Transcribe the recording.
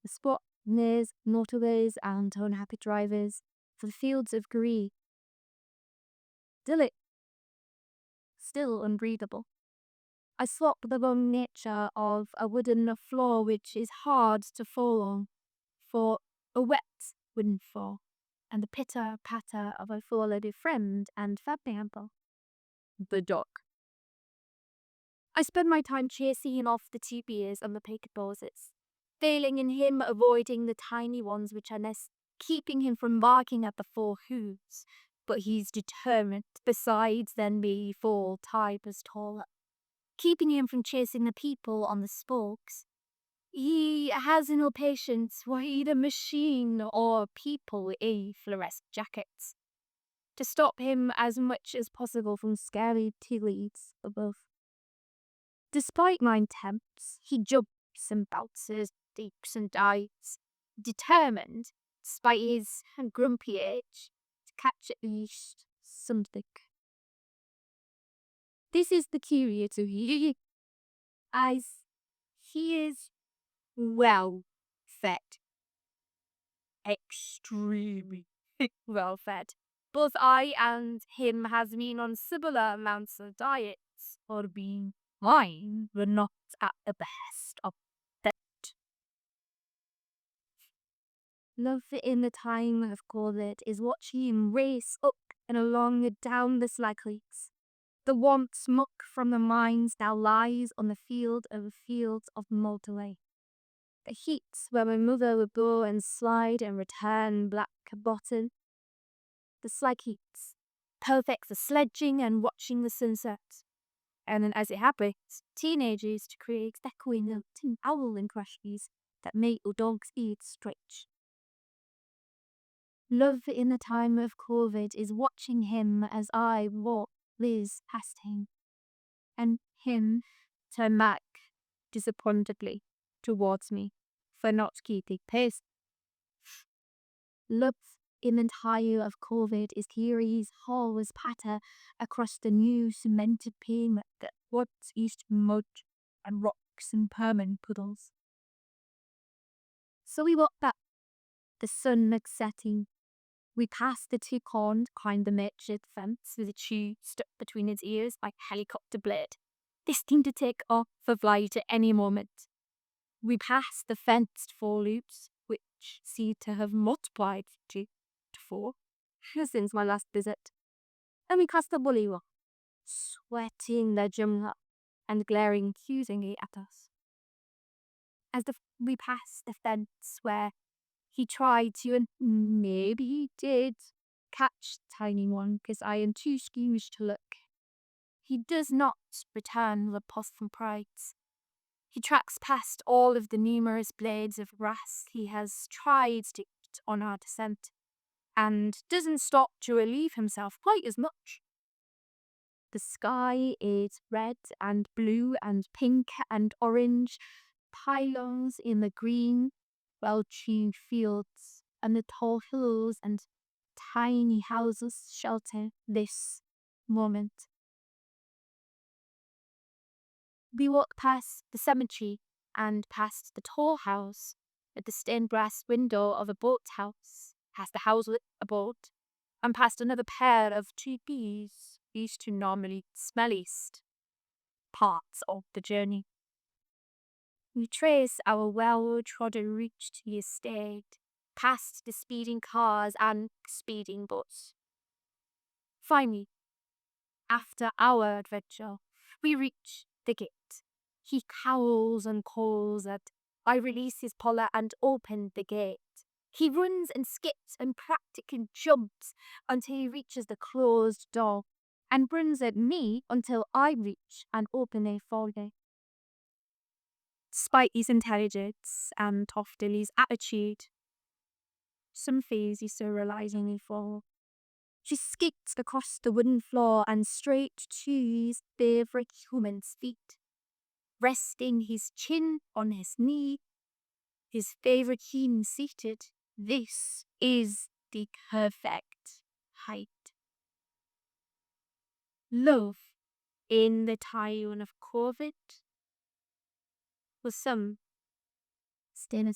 the spot nears motorways and unhappy drivers, for the fields of green. Still unbreathable. I swap the long nature of a wooden floor which is hard to fall on, for a wet wooden floor, and the pitter-patter of a four-legged friend and family member, the dog. I spend my time chasing him off the two bears and the picket bosses, failing in him avoiding the tiny ones which are keeping him from barking at the four hooves, but he's determined, besides then be 4 times taller, keeping him from chasing the people on the spokes. He has no patience for either machine or people in fluorescent jackets, to stop him as much as possible from scary tea leaves above. Despite my attempts, he jumps and bounces, leaps and dives, determined, despite his grumpy age, to catch at least something. This is the curious of you, as he is well fed. Extremely well fed. Both I and him has been on similar amounts of diets, or being mine were not at the best of that. Love in the time of COVID is watching him race up and along and down the slackleys. The want smoke from the mines now lies on the fields of motorway. The heats where my mother would go and slide and return black bottom. The slag heats, perfect for sledging and watching the sunset. And then as it happens, teenagers to create echoing notes and owl impressions that make your dog's ears stretch. Love in the time of COVID is watching him as I walk Liz past him, and him turn back disappointedly towards me for not keeping pace. Love in the time of COVID is hearing his horse patter across the new cemented pavement that once used to be mud and rocks and permanent puddles. So we walked back, the sun was setting. We passed the 2 corns behind the makeshift fence with a chew stuck between its ears like a helicopter blade, destined to take off for flight at any moment. We passed the fenced 4 loops, which seem to have multiplied to 4 since my last visit. And we crossed the boulevard, sweating the jungle and glaring accusingly at us. As we passed the fence where he tried to, and maybe he did, catch the tiny one because I am too squeamish to look. He does not return the possum prides. He tracks past all of the numerous blades of grass he has tried to eat on our descent, and doesn't stop to relieve himself quite as much. The sky is red and blue and pink and orange, pylons in the green, well-tuned fields, and the tall hills and tiny houses shelter this moment. We walk past the cemetery and past the tall house at the stained glass window of a boathouse, past the house with a boat, and past another pair of 2 bees, these 2 normally smelliest parts of the journey. We trace our well-trodden route to the estate, past the speeding cars and speeding boats. Finally, after our adventure, we reach the gate. He howls and calls that I release his collar and open the gate. He runs and skips and practically jumps until he reaches the closed door and runs at me until I reach and open it for him. Despite his intelligence and often his attitude, some things he still relies on me for. She skipped across the wooden floor and straight to his favorite human's feet, resting his chin on his knee, his favorite human seated. This is the perfect height. Love in the time of COVID was some stand